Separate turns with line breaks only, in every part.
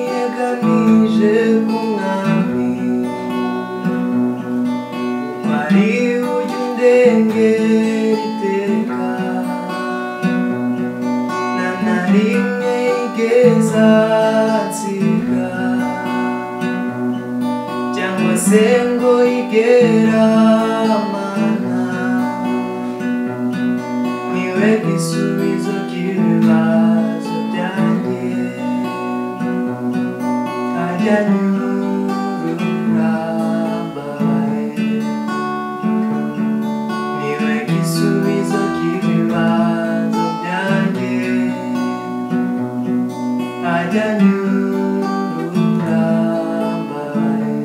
Niyegamije ku mwami wari ujya undengera iteka, nta na rimwe yigeze ansiga cyangwa se ngo yigera amana. Niwe gisubizo cy'ibibazo byanjye, anyurura mbabaye. Niwe gisubizo cy'ibibazo byanjye, anyurura mbabaye.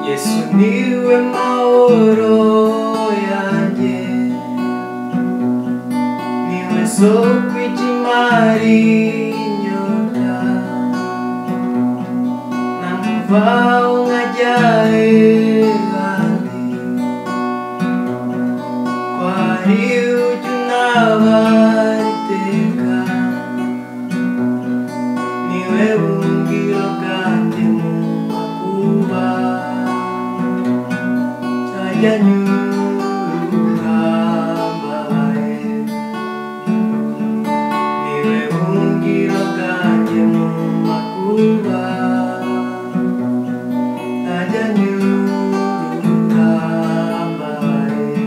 Yesu niwe mahoro yanjye, niwe soko y'imara inyota, namuvaho nkajya ahandi, ko ari ujya untabara iteka. Niwe buhungiro bwanjye mu makuba, anyurura mbabaye. Niwe buhungiro bwanjye mu makuba, anyurura mbabaye.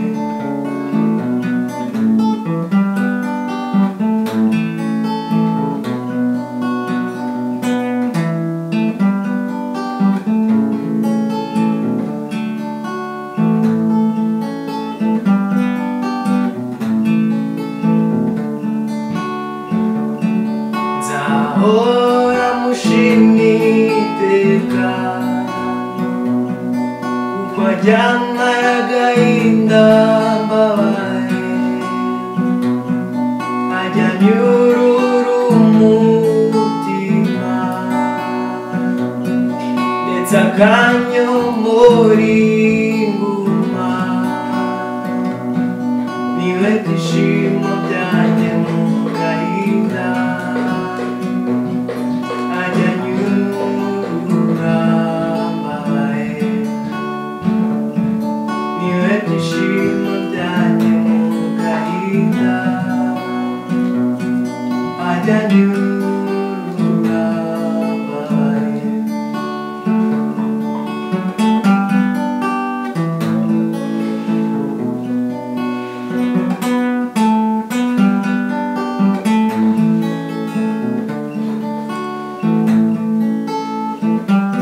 Nzahora mushimira iteka, kuko ajyamara agahinda mbabaye, ajya anyurura umutima, ndetse akanyomora inguma. Niwe byishimo byanjye mu gahinda, ajya anyurura mbabaye. Niwe byishimo byanjye mu gahinda, ajya anyurura mbabaye.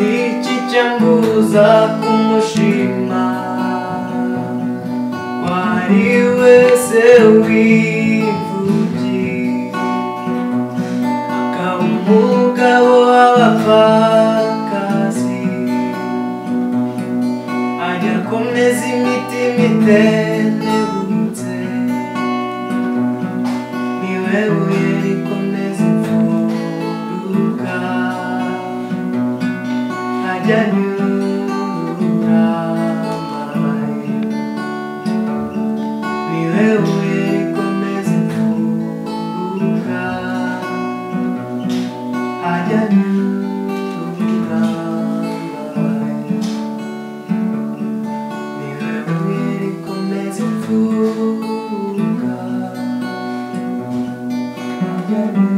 Iki cyambuza kumushima, wari wese w'imfubyi, akaba umugabo w'abapfakazi, ajya akomeza imitima itenebutse. Niwe buye rikomeza imfuruka, ajya anyurura mbabaye. Niwe buye rikomeza imfuruka, ajya anyurura mbabaye. Niwe buye rikomeza imfuruka, ajya anyurura.